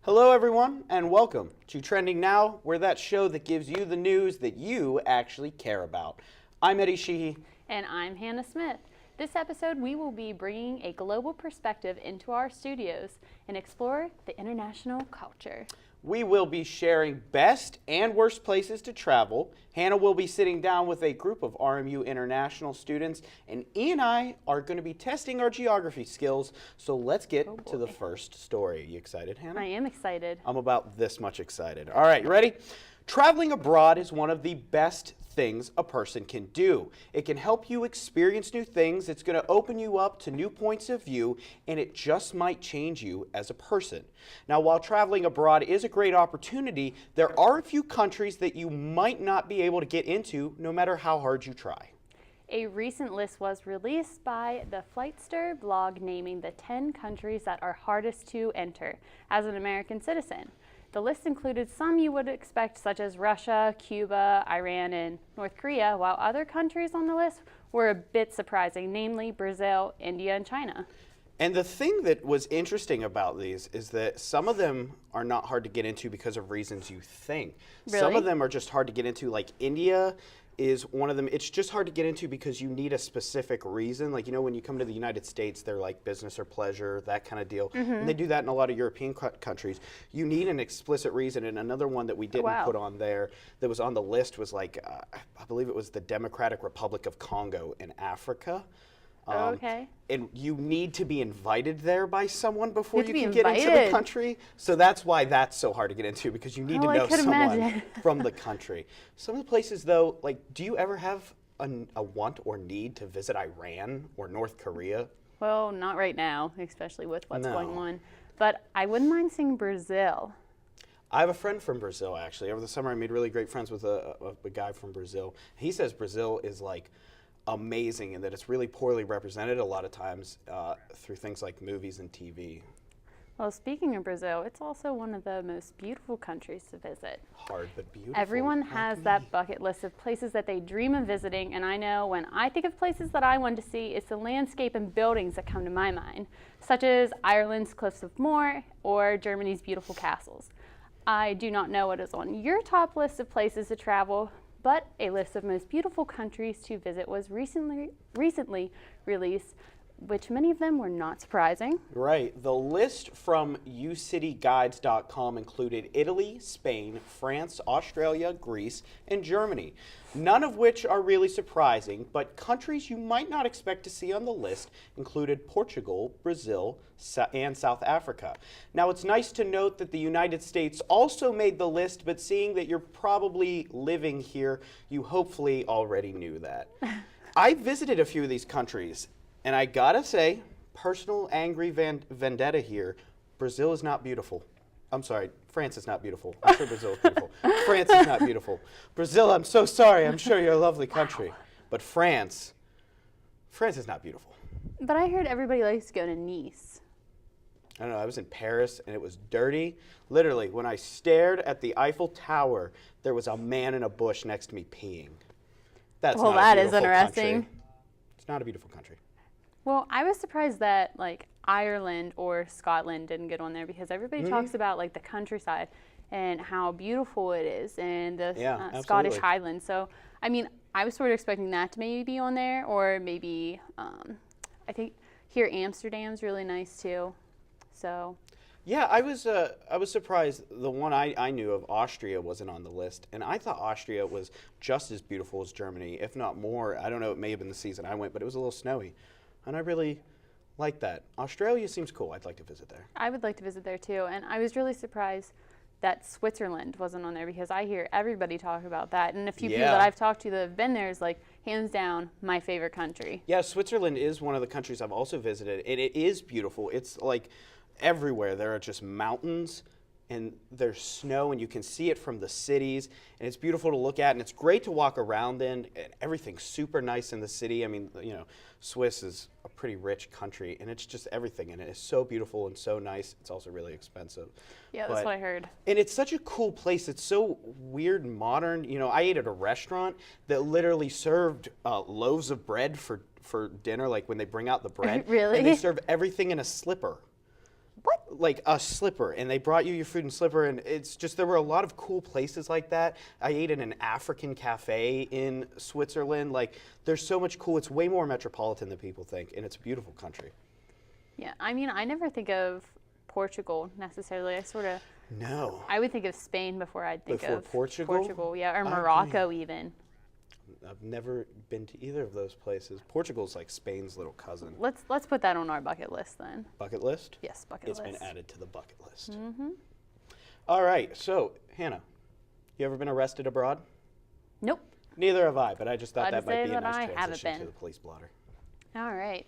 Hello, everyone, and welcome to Trending Now, where that show that gives you the news that you actually care about. I'm Eddie Sheehy. And I'm Hannah Smith. This episode, we will be bringing a global perspective into our studios and explore the international culture. We will be sharing best and worst places to travel. Hannah will be sitting down with a group of RMU International students, and E and I are going to be testing our geography skills. So let's get to the first story. You excited, Hannah? I am excited. I'm about this much excited. All right, you ready? Traveling abroad is one of the best things a person can do. It can help you experience new things, it's going to open you up to new points of view, and it just might change you as a person. Now, while traveling abroad is a great opportunity, there are a few countries that you might not be able to get into no matter how hard you try. A recent list was released by the Flightster blog naming the 10 countries that are hardest to enter as an American citizen. The list included some you would expect, such as Russia, Cuba, Iran, and North Korea, while other countries on the list were a bit surprising, namely Brazil, India, and China. And the thing that was interesting about these is that some of them are not hard to get into because of reasons you think. Really? Some of them are just hard to get into, like India is one of them. It's just hard to get into because you need a specific reason. Like, you know, when you come to the United States, they're like business or pleasure, that kind of deal. And they do that in a lot of European countries. You need an explicit reason. And another one that we didn't put on there that was on the list was like, I believe it was the Democratic Republic of Congo in Africa. Okay. And you need to be invited there by someone before you be can get into the invited? country. So that's why that's so hard to get into, because you need to Oh, I know could someone imagine. from the country. Some of the places, though, like, do you ever have a want or need to visit Iran or North Korea? Well, not right now, especially with what's No. going on. But I wouldn't mind seeing Brazil. I have a friend from Brazil, actually. Over the summer, I made really great friends with a guy from Brazil. He says Brazil is like amazing and that it's really poorly represented a lot of times through things like movies and TV. Well, speaking of Brazil, it's also one of the most beautiful countries to visit. Hard but beautiful. Everyone like has me. that bucket list of places that they dream of visiting, and I know when I think of places that I want to see, it's the landscape and buildings that come to my mind, such as Ireland's Cliffs of Moher or Germany's beautiful castles. I do not know what is on your top list of places to travel, but a list of most beautiful countries to visit was recently released, which many of them were not surprising. Right. The list from ucityguides.com included Italy, Spain, France, Australia, Greece, and Germany. None of which are really surprising, but countries you might not expect to see on the list included Portugal, Brazil, and South Africa. Now, it's nice to note that the United States also made the list, but seeing that you're probably living here, you hopefully already knew that. I visited a few of these countries. And I gotta say, personal angry vendetta here, Brazil is not beautiful. I'm sorry, France is not beautiful. I'm sure Brazil is beautiful. France is not beautiful. Brazil, I'm so sorry. I'm sure you're a lovely country. But France is not beautiful. But I heard everybody likes to go to Nice. I don't know, I was in Paris and it was dirty. Literally, when I stared at the Eiffel Tower, there was a man in a bush next to me peeing. That's Well, not a that is beautiful interesting. country. It's not a beautiful country. Well, I was surprised that like Ireland or Scotland didn't get on there because everybody talks about like the countryside and how beautiful it is and the Scottish absolutely. Highlands. So, I mean, I was sort of expecting that to maybe be on there, or maybe I think here Amsterdam's really nice too. So. Yeah, I was surprised the one I knew of, Austria, wasn't on the list. And I thought Austria was just as beautiful as Germany, if not more. I don't know, it may have been the season I went, but it was a little snowy. And I really like that. Australia seems cool. I'd like to visit there. I would like to visit there too. And I was really surprised that Switzerland wasn't on there because I hear everybody talk about that. And a few people that I've talked to that have been there is like, hands down, my favorite country. Yeah, Switzerland is one of the countries I've also visited. And it is beautiful. It's like everywhere. There are just mountains and there's snow and you can see it from the cities. And it's beautiful to look at and it's great to walk around in. And everything's super nice in the city. I mean, you know, Swiss is a pretty rich country and it's just everything. And it is so beautiful and so nice. It's also really expensive. Yeah, that's what I heard. And it's such a cool place. It's so weird and modern. You know, I ate at a restaurant that literally served loaves of bread for dinner, like when they bring out the bread. Really? And they serve everything in a slipper. What? Like a slipper, and they brought you your food and slipper, and it's just, there were a lot of cool places like that. I ate in an African cafe in Switzerland. Like, there's so much cool. It's way more metropolitan than people think, and it's a beautiful country. Yeah, I mean, I never think of Portugal necessarily. No. I would think of Spain before I'd think Before of Portugal? Portugal, yeah, or Okay. Morocco even. I've never been to either of those places. Portugal's like Spain's little cousin. Let's put that on our bucket list then. Bucket list? Yes, bucket It's list. been added to the bucket list. All right, so Hannah, you ever been arrested abroad? Nope. Neither have I, but I just thought Glad to that might say be a that nice I haven't transition to been. the police blotter. All right.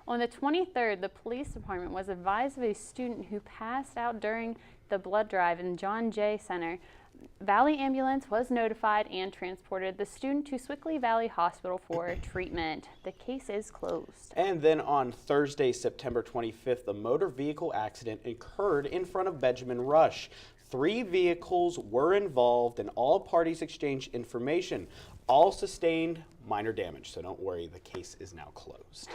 On the 23rd, the police department was advised of a student who passed out during the blood drive in John Jay Center. Valley Ambulance was notified and transported the student to Swickley Valley Hospital for treatment. The case is closed. And then on Thursday, September 25th, a motor vehicle accident occurred in front of Benjamin Rush. 3 vehicles were involved and all parties exchanged information. All sustained minor damage, so don't worry, the case is now closed.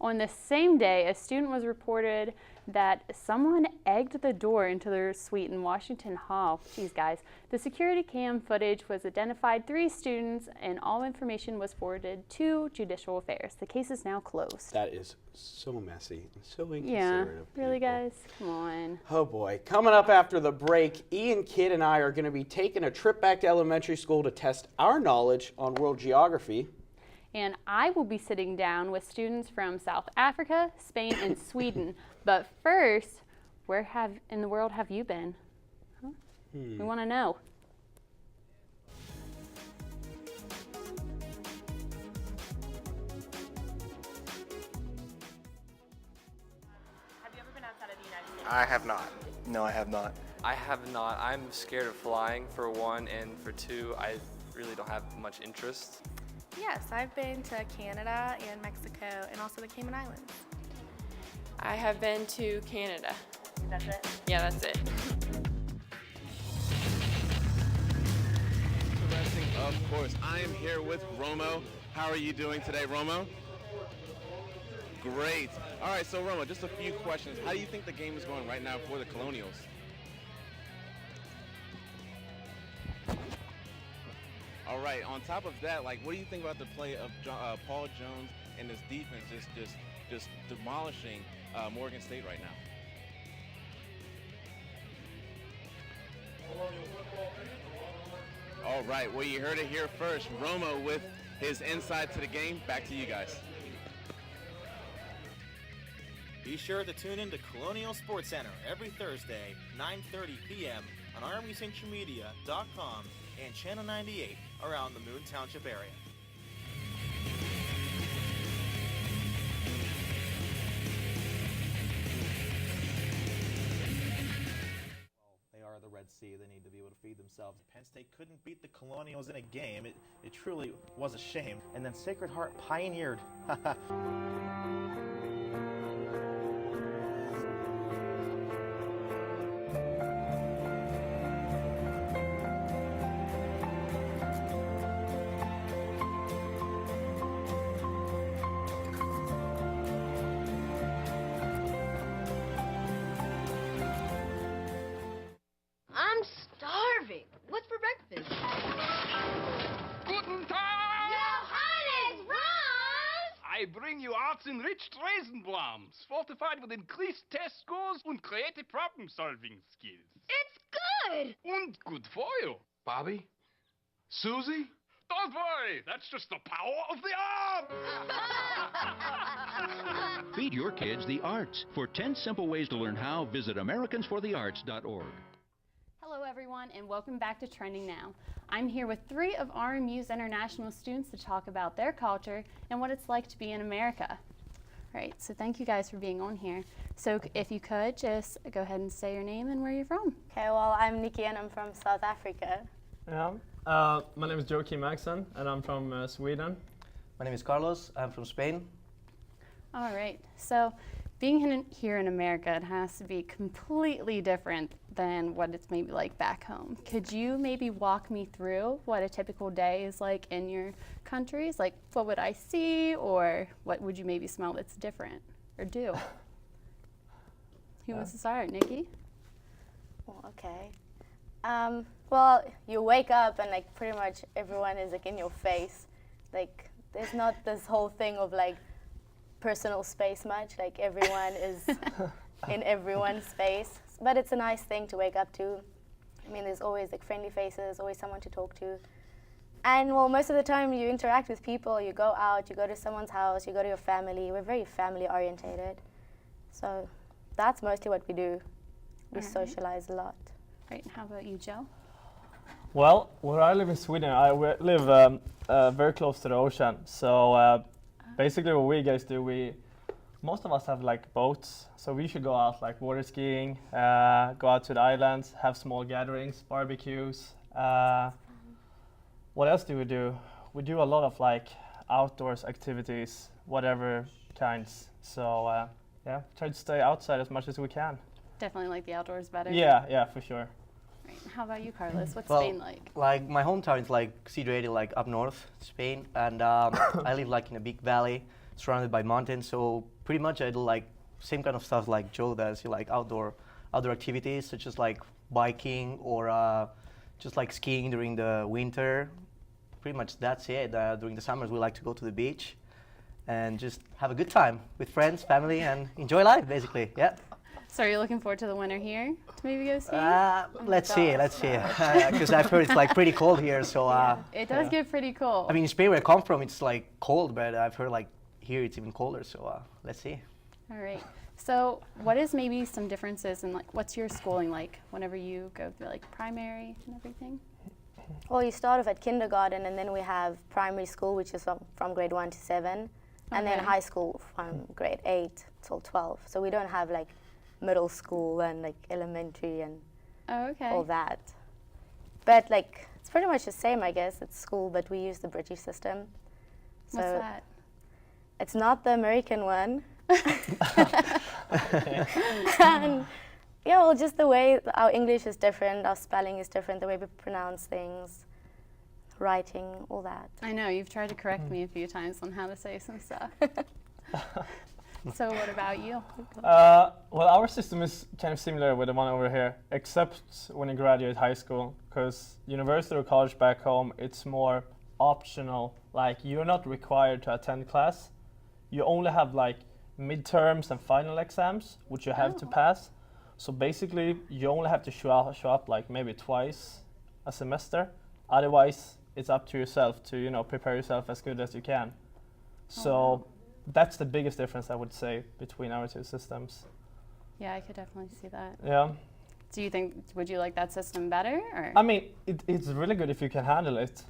On the same day, a student was reported that someone egged the door into their suite in Washington Hall. Geez, guys. The security cam footage was identified 3 students, and all information was forwarded to Judicial Affairs. The case is now closed. That is so messy and so inconsiderate Yeah, of really, people. guys? Come on. Oh boy. Coming up after the break, Ian Kidd and I are going to be taking a trip back to elementary school to test our knowledge on world geography. And I will be sitting down with students from South Africa, Spain, and Sweden. But first, where in the world have you been? Huh? We want to know. Have you ever been outside of the United States? I have not. No, I have not. I have not. I'm scared of flying, for one, and for two, I really don't have much interest. Yes, I've been to Canada and Mexico and also the Cayman Islands. I have been to Canada. That's it. Yeah, that's it. Interesting, of course. I am here with Romo. How are you doing today, Romo? Great. All right, so Romo, just a few questions. How do you think the game is going right now for the Colonials? All right, on top of that, like, what do you think about the play of Paul Jones and his defense just demolishing Morgan State right now? All right, well, you heard it here first. Romo with his insight to the game. Back to you guys. Be sure to tune in to Colonial Sports Center every Thursday, 9:30 p.m. on ArmyCentralMedia.com and Channel 98 around the Moon Township area. They are the Red Sea. They need to be able to feed themselves. Penn State couldn't beat the Colonials in a game. It truly was a shame. And then Sacred Heart pioneered. I'm starving. What's for breakfast? Guten Tag! Johannes, Franz! I bring you arts-enriched Raisinblums, fortified with increased test scores and creative problem-solving skills. It's good! And good for you. Bobby? Susie? Don't worry, that's just the power of the arts! Feed your kids the arts. For 10 simple ways to learn how, visit AmericansForTheArts.org. Hello, everyone, and welcome back to Trending Now. I'm here with 3 of RMU's international students to talk about their culture and what it's like to be in America. All right, so thank you guys for being on here. So if you could, just go ahead and say your name and where you're from. Okay, well, I'm Nikki and I'm from South Africa. Yeah. My name is Joakim Maxson and I'm from Sweden. My name is Carlos. I'm from Spain. All right, so being here in America, it has to be completely different than what it's maybe like back home. Could you maybe walk me through what a typical day is like in your countries? Like, what would I see, or what would you maybe smell that's different or do? Who wants to start? Nikki? Oh, okay. Well, you wake up and like pretty much everyone is like in your face. Like there's not this whole thing of like personal space much. Like everyone is in everyone's space. But it's a nice thing to wake up to. I mean, there's always like friendly faces, always someone to talk to. And well, most of the time you interact with people, you go out, you go to someone's house, you go to your family. We're very family orientated. So that's mostly what we do. We socialize a lot. Great. How about you, Joe? Well, where I live in Sweden, I live very close to the ocean. So basically what we guys do, most of us have like boats. So we should go out like water skiing, go out to the islands, have small gatherings, barbecues. What else do? We do a lot of like outdoors activities, whatever kinds. So yeah, try to stay outside as much as we can. Definitely like the outdoors better. Yeah, for sure. Right. How about you, Carlos? What's Well, Spain like? Like my hometown is like situated like up north, Spain, and I live like in a big valley surrounded by mountains. So pretty much I do like same kind of stuff like Joe does. You like outdoor activities such as like biking or just like skiing during the winter. Pretty much that's it. During the summers we like to go to the beach and just have a good time with friends, family, and enjoy life basically. Yeah. So are you looking forward to the winter here to maybe go skiing? Let's see. Because I've heard it's like pretty cold here. So it does get pretty cold. I mean, in Spain where I come from, it's like cold, but I've heard like here it's even colder. So let's see. All right. So what is maybe some differences in like what's your schooling like whenever you go through like primary and everything? Well, you start off at kindergarten, and then we have primary school, which is from grade 1 to 7, and then high school from grade 8 till 12. So we don't have like middle school and like elementary and all that. But like it's pretty much the same, I guess. It's school, but we use the British system. So what's that? It's not the American one. And yeah, well, just the way our English is different, our spelling is different, the way we pronounce things, writing, all that. I know, you've tried to correct me a few times on how to say some stuff. So what about you? Well, our system is kind of similar with the one over here, except when you graduate high school, because university or college back home, it's more optional. Like, you're not required to attend class. You only have like midterms and final exams, which you have to pass. So basically, you only have to show up like maybe twice a semester. Otherwise, it's up to yourself to, you know, prepare yourself as good as you can. So that's the biggest difference, I would say, between our two systems. Yeah, I could definitely see that. Yeah. Do you think, would you like that system better? Or? I mean, it's really good if you can handle it.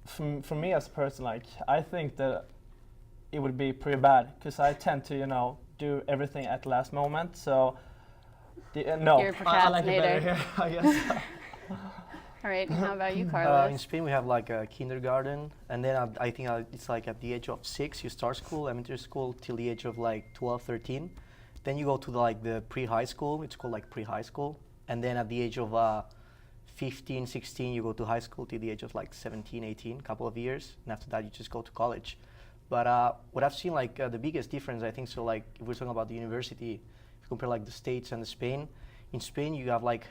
For me as a person, like, I think that it would be pretty bad, because I tend to, you know, do everything at the last moment. So, no. You're a I like it better procrastinator. here, I guess. All right, and how about you, Carlos? In Spain we have like a kindergarten, and then I think it's like at the age of 6 you start school, elementary school, till the age of like 12, 13. Then you go to like the pre-high school, it's called like pre-high school. And then at the age of 15, 16 you go to high school till the age of like 17, 18, couple of years. And after that you just go to college. But what I've seen, like the biggest difference, I think, so like if we're talking about the university, if you compare like the States and the Spain, in Spain you have like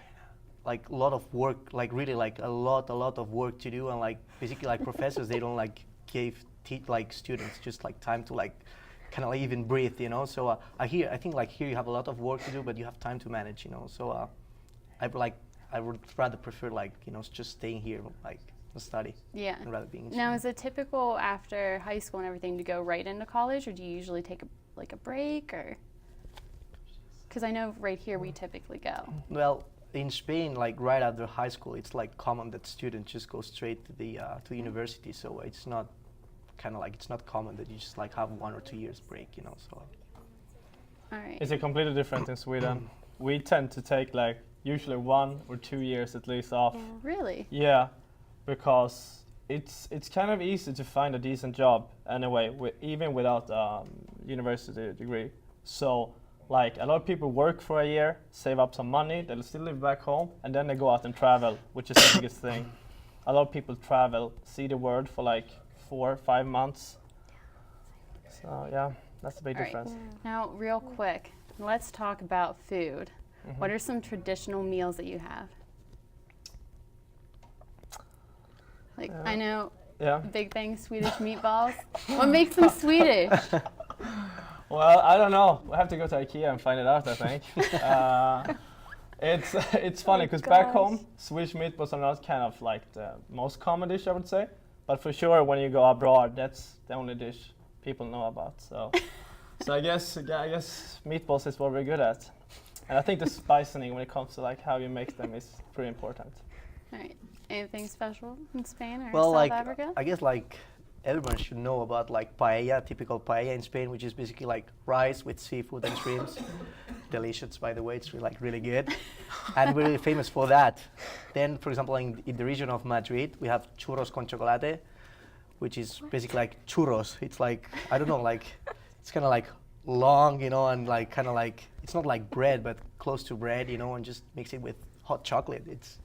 a lot of work, like really like a lot of work to do, and like basically like professors, they don't like give like students just like time to like kind of like even breathe, you know. So I think like here you have a lot of work to do, but you have time to manage, you know. So I would rather prefer like, you know, just staying here like and study. Yeah. And rather being in Now, Spain. is it typical after high school and everything to go right into college, or do you usually take a break, or? Because I know right here we typically go. Well, in Spain, like right after high school, it's like common that students just go straight to the university. So it's not it's not common that you just like have 1 or 2 years break, you know. So. All right. It's completely different in Sweden. We tend to take like usually 1 or 2 years at least off. Yeah. Really? Yeah, because it's kind of easy to find a decent job anyway, even without university degree. So like a lot of people work for a year, save up some money, they'll still live back home, and then they go out and travel, which is the biggest thing. A lot of people travel, see the world for like 4 or 5 months. So yeah, that's the big All right. difference. Now, real quick, let's talk about food. What are some traditional meals that you have? Like, I know, big thing, Swedish meatballs. What makes them Swedish? Well, I don't know. We'll have to go to IKEA and find it out, I think. It's funny because back home, Swedish meatballs are not kind of like the most common dish, I would say. But for sure, when you go abroad, that's the only dish people know about. So I guess meatballs is what we're good at. And I think the spicing when it comes to like how you make them is pretty important. All right. Anything special in Spain or Well, South Africa? I guess like everyone should know about like paella, typical paella in Spain, which is basically like rice with seafood and shrimps. Delicious, by the way. It's really good, and we're really famous for that. Then, for example, in the region of Madrid, we have churros con chocolate, which is basically like churros. It's like, I don't know, like it's kind of like long, you know, and like kind of like it's not like bread, but close to bread, you know, and just mix it with hot chocolate. It's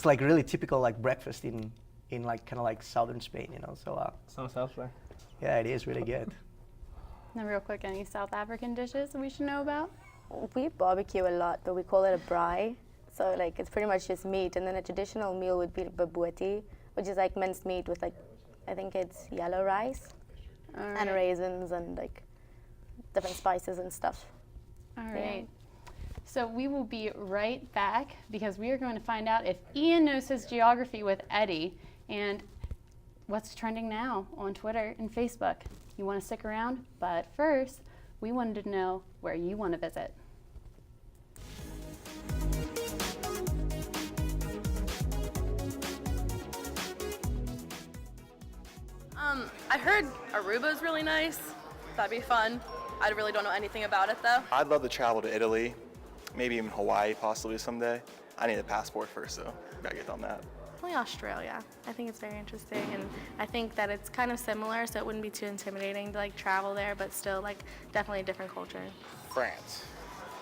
like really typical like breakfast in like kind of like southern Spain, you know. So sounds healthy. Yeah, it is really good. Now, real quick, any South African dishes that we should know about? We barbecue a lot, but we call it a braai. So like it's pretty much just meat, and then a traditional meal would be bobotie, which is like minced meat with like, I think it's yellow rice and raisins and like different spices and stuff. All right. So we will be right back because we are going to find out if Ian knows his geography with Eddie and what's trending now on Twitter and Facebook. You want to stick around? But first, we wanted to know where you want to visit. I heard Aruba is really nice. That'd be fun. I really don't know anything about it though. I'd love to travel to Italy, maybe even Hawaii possibly someday. I need a passport first, so gotta get on that. Probably Australia. I think it's very interesting, and I think that it's kind of similar, so it wouldn't be too intimidating to like travel there, but still like definitely a different culture. France.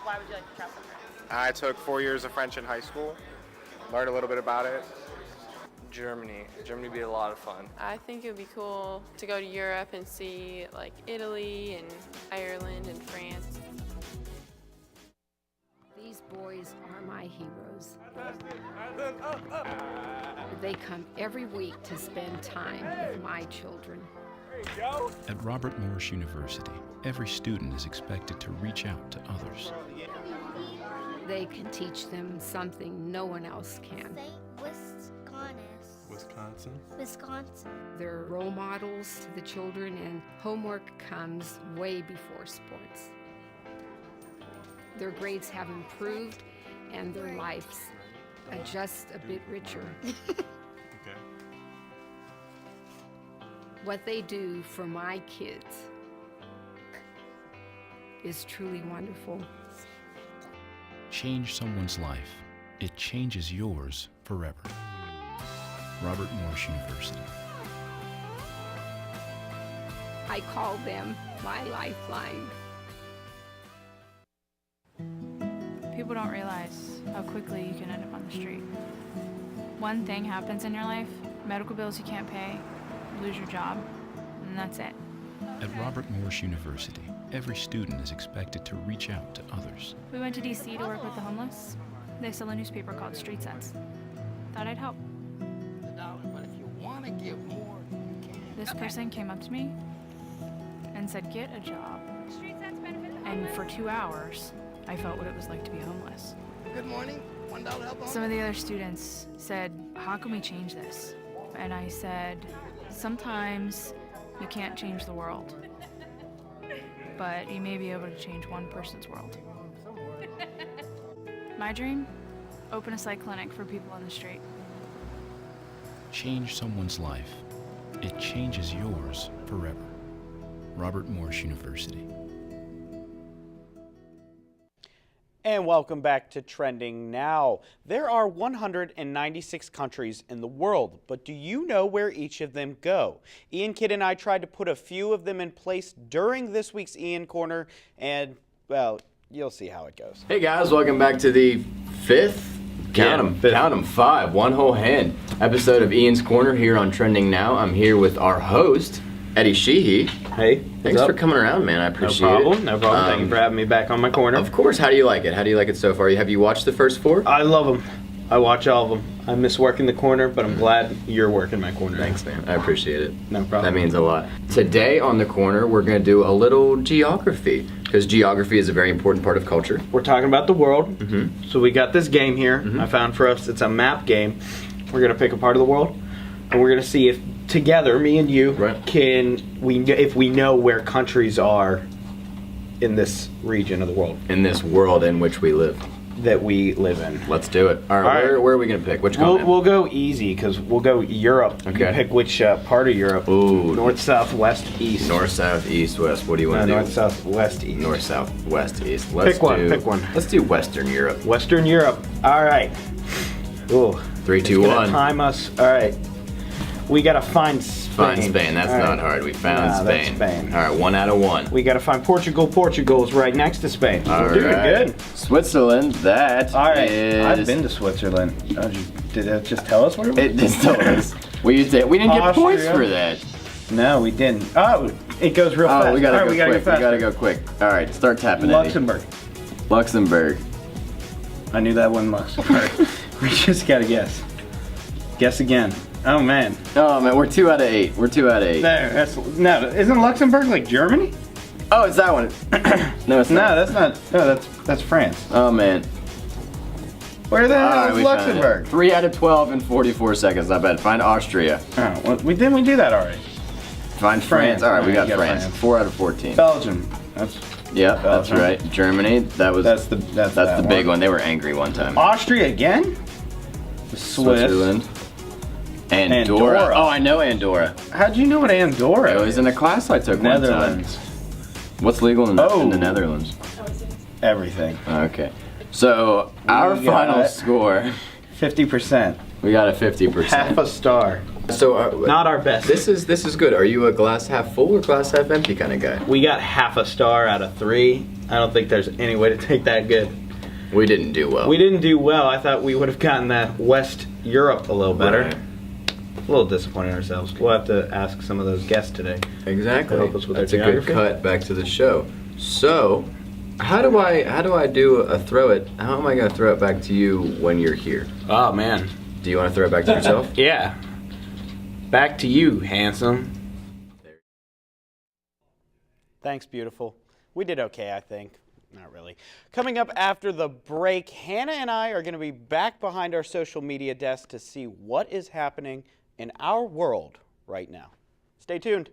Why would you like to travel to France? I took 4 years of French in high school, learned a little bit about it. Germany would be a lot of fun. I think it would be cool to go to Europe and see like Italy and Ireland and France. These boys are my heroes. They come every week to spend time with my children. At Robert Morris University, every student is expected to reach out to others. They can teach them something no one else can. Wisconsin. They're role models to the children, and homework comes way before sports. Their grades have improved, and their lives are just a bit richer. What they do for my kids is truly wonderful. Change someone's life. It changes yours forever. Robert Morris University. I call them my lifeline. People don't realize how quickly you can end up on the street. One thing happens in your life, medical bills you can't pay, you lose your job, and that's it. At Robert Morris University, every student is expected to reach out to others. We went to DC to work with the homeless. They sell a newspaper called Street Sense. Thought I'd help. This person came up to me and said, "Get a job." And for 2 hours, I felt what it was like to be homeless. Good morning. $1 help. Some of the other students said, "How can we change this?" And I said, "Sometimes you can't change the world, but you may be able to change one person's world." My dream? Open a psych clinic for people on the street. Change someone's life. It changes yours forever. Robert Morris University. And welcome back to Trending Now. There are 196 countries in the world, but do you know where each of them go? Ian Kidd and I tried to put a few of them in place during this week's Ian Corner, and, well, you'll see how it goes. Hey guys, welcome back to the fifth, count them, 5, one whole hand, episode of Ian's Corner here on Trending Now. I'm here with our host, Eddie Sheehy. Hey, Thanks for coming around, man. I appreciate it. No problem. Thank you for having me back on my corner. Of course. How do you like it? How do you like it so far? Have you watched the first 4? I love them. I watch all of them. I miss working the corner, but I'm glad you're working my corner. Thanks, man. I appreciate it. No problem. That means a lot. Today on the corner, we're going to do a little geography, because geography is a very important part of culture. We're talking about the world. Mm-hmm. So we got this game here. I found for us. It's a map game. We're going to pick a part of the world, and we're going to see if together, me and you, if we know where countries are in this region of the world. In this world in which we live. That we live in. Let's do it. All right, where are we going to pick? Which continent? We'll go easy, because we'll go Europe. Okay. You can pick which part of Europe. Ooh. North, south, west, east. North, south, east, west. What do you want to do? North, south, west, east. North, south, west, east. Pick one. Let's do Western Europe. Western Europe. All right. Ooh. 3, 2, It's gonna 1. time us. All right. We got to find Spain. Find Spain. That's All right. not hard. We found Spain. That's Spain. All right, 1 out of 1. We got to find Portugal. Portugal's right next to Spain. All We're doing right. good. Switzerland. That All right. is... I've been to Switzerland. Did that just tell us where it was? It just told us. We didn't get points Austria. for that. No, we didn't. Oh, it goes real fast. Oh, we gotta All go right, quick. We gotta go quick. All right, start tapping. Luxembourg. Eddie. Luxembourg. I knew that one Luxembourg. We just gotta guess. Guess again. Oh man. Oh man, we're 2 out of 8. We're 2 out of 8. There. No. Isn't Luxembourg like Germany? Oh, it's that one. No, it's not. No, that's not. No, that's France. Oh man. Where the hell All right, is we found it. Luxembourg? 3 out of 12 in 44 seconds. I bet. Find Austria. Oh, well, didn't we do that already? Find France. All right, we got you France. 4 out of 14. Belgium. That's Yep, that's Belgium. right. Germany. That's the big one. They were angry one time. Austria again? Switzerland. Andorra. Oh, I know Andorra. How'd you know what Andorra It was in a class I took one time. Netherlands. What's legal in the Netherlands? Everything. Okay. So, our We final got score. 50%. We got a 50%. Half a star. So not our best. This is good. Are you a glass half full or glass half empty kind of guy? We got half a star out of 3. I don't think there's any way to take that good. We didn't do well. We didn't do well. I thought we would have gotten that West Europe a little better. Right. A little disappointed in ourselves. We'll have to ask some of those guests today. Exactly. To help us with That's their a good geography. cut back to the show. So, how do I do a throw it? How am I gonna throw it back to you when you're here? Oh man. Do you want to throw it back to yourself? Yeah. Back to you, handsome. Thanks, beautiful. We did okay, I think. Not really. Coming up after the break, Hannah and I are going to be back behind our social media desk to see what is happening in our world right now. Stay tuned.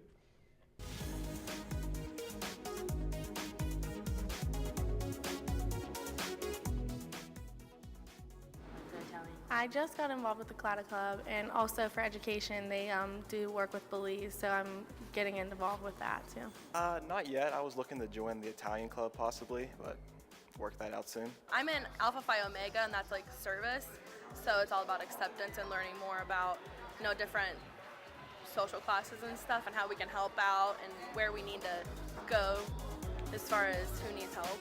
I just got involved with the Clara Club, and also for education, they do work with Belize, so I'm getting involved with that too. Not yet. I was looking to join the Italian club possibly, but work that out soon. I'm in Alpha Phi Omega, and that's like service. So it's all about acceptance and learning more about, different social classes and stuff, and how we can help out and where we need to go as far as who needs help.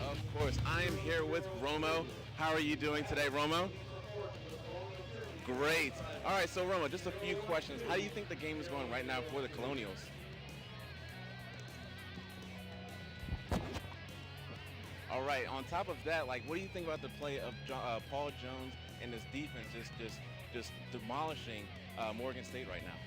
Of course, I am here with Romo. How are you doing today, Romo? Great. All right, so Romo, just a few questions. How do you think the game is going right now for the Colonials? All right, on top of that, what do you think about the play of Paul Jones and his defense just demolishing Morgan State right now?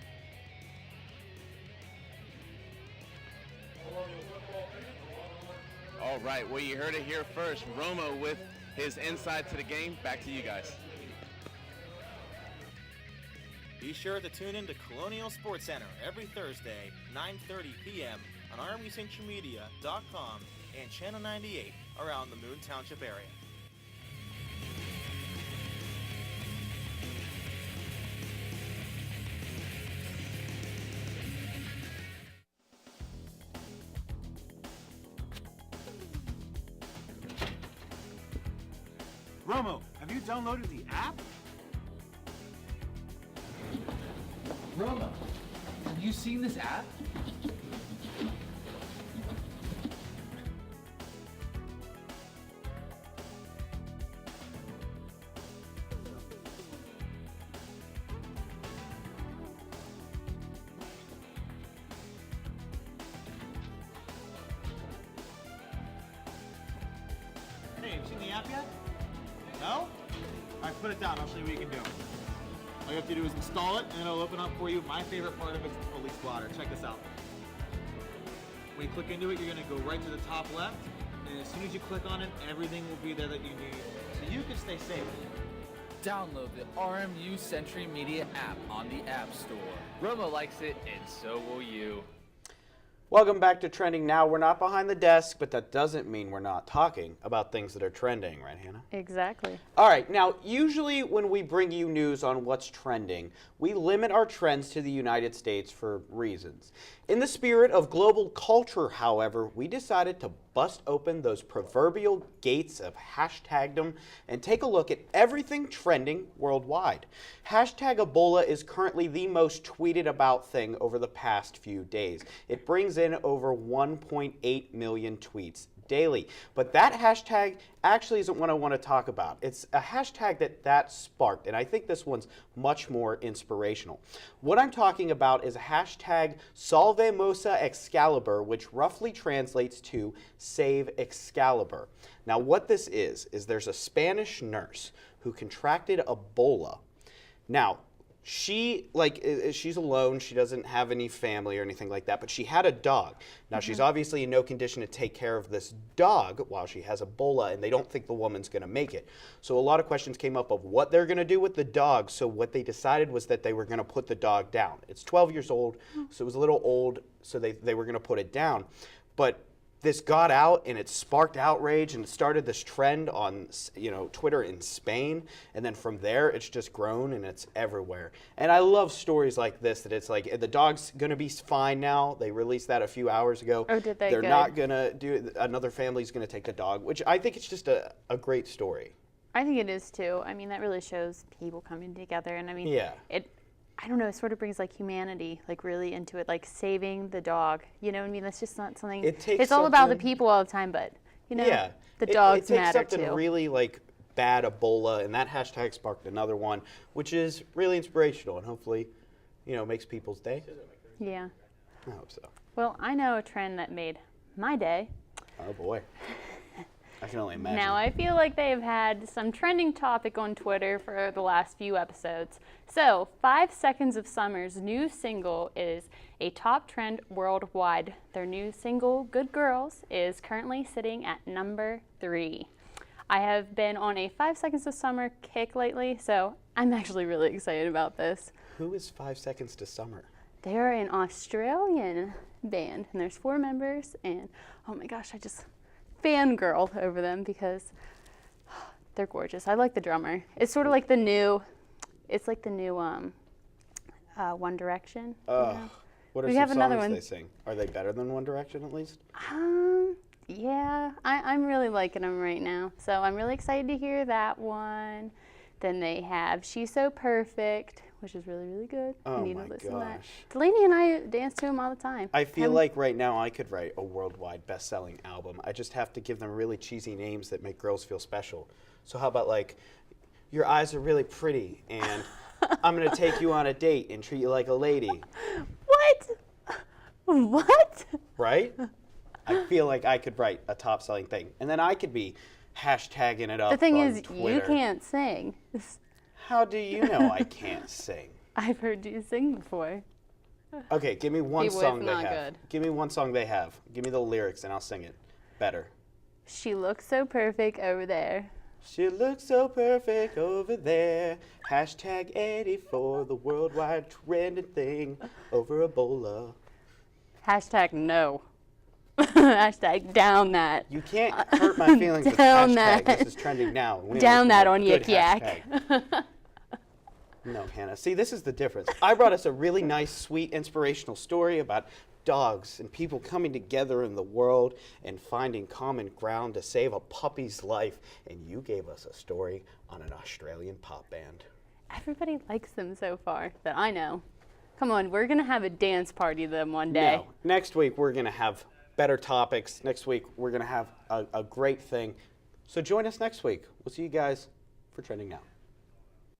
All right, well, you heard it here first. Romo with his insight to the game. Back to you guys. Be sure to tune in to Colonial Sports Center every Thursday, 9:30 p.m. on ArmyCentralMedia.com and Channel 98 around the Moon Township area. Romo, have you downloaded the app? Roma, have you seen this app? you seen the app yet? No? All right, put it down. I'll show you what you can do. All you have to do is install it, and it'll open up for you. My favorite part of it is the police blotter. Check this out. When you click into it, you're going to go right to the top left, and as soon as you click on it, everything will be there that you need, so you can stay safe. Download the RMU Century Media app on the App Store. Roma likes it, and so will you. Welcome back to Trending Now. We're not behind the desk, but that doesn't mean we're not talking about things that are trending, right, Hannah? Exactly. All right, now, usually when we bring you news on what's trending, we limit our trends to the United States for reasons. In the spirit of global culture, however, we decided to bust open those proverbial gates of hashtagdom and take a look at everything trending worldwide. Hashtag Ebola is currently the most tweeted about thing over the past few days. It brings in over 1.8 million tweets daily. But that hashtag actually isn't what I want to talk about. It's a hashtag that sparked, and I think this one's much more inspirational. What I'm talking about is a hashtag Salvemosa Excalibur, which roughly translates to Save Excalibur. Now what this is there's a Spanish nurse who contracted Ebola. Now, she's alone, she doesn't have any family or anything like that, but she had a dog. Now she's obviously in no condition to take care of this dog while she has Ebola, and they don't think the woman's gonna make it. So a lot of questions came up of what they're gonna do with the dog, so what they decided was that they were gonna put the dog down. It's 12 years old, so it was a little old, so they were gonna put it down. But this got out and it sparked outrage and it started this trend on Twitter in Spain, and then from there it's just grown and it's everywhere. And I love stories like this, that it's like the dog's gonna be fine now. They released that a few hours ago. Oh, did they? They're Good. not gonna do it. Another family's gonna take the dog, which I think it's just a great story. I think it is too. I mean, that really shows people coming together, and I mean, Yeah. I don't know, it sort of brings like humanity like really into it, like saving the dog. You know what I mean? That's just not something. It's all about the people all the time, but you know, Yeah. the dogs it takes matter something too. really like bad Ebola, and that hashtag sparked another one, which is really inspirational and hopefully, makes people's day. Yeah. I hope so. Well, I know a trend that made my day. Oh boy. I can only imagine. Now, I feel like they've had some trending topic on Twitter for the last few episodes. So, 5 Seconds of Summer's new single is a top trend worldwide. Their new single, Good Girls, is currently sitting at number 3. I have been on a 5 Seconds of Summer kick lately, so I'm actually really excited about this. Who is 5 Seconds to Summer? They're an Australian band, and there's 4 members, and oh my gosh, I just fangirl over them because they're gorgeous. I like the drummer. It's sort of like the new, One Direction. What are We some have another songs one. they sing? Are they better than One Direction at least? Yeah, I'm really liking them right now. So I'm really excited to hear that one. Then they have She's So Perfect, which is really, really good. Oh you need my to listen to that. gosh. Delaney and I dance to them all the time. I feel like right now I could write a worldwide best-selling album. I just have to give them really cheesy names that make girls feel special. So how about like, your eyes are really pretty, and I'm gonna take you on a date and treat you like a lady. What? Right? I feel like I could write a top-selling thing, and then I could be hashtagging it up. The thing on is, you Twitter. can't sing. How do you know I can't sing? I've heard you sing before. Okay, give me one He was song they not have. good. Give me one song they have. Give me the lyrics and I'll sing it better. She looks so perfect over there. She looks so perfect over there. Hashtag Eddie for the worldwide trending thing over Ebola. Hashtag no. Hashtag down that. You can't hurt my feelings with Down hashtag. that. This is trending now. We Down only that promote on good Yik Yak. hashtag. No, Hannah. See, this is the difference. I brought us a really nice, sweet, inspirational story about dogs and people coming together in the world and finding common ground to save a puppy's life. And you gave us a story on an Australian pop band. Everybody likes them so far that I know. Come on, we're going to have a dance party to them one day. No. Next week, we're going to have better topics. Next week, we're going to have a great thing. So join us next week. We'll see you guys for Trending Now.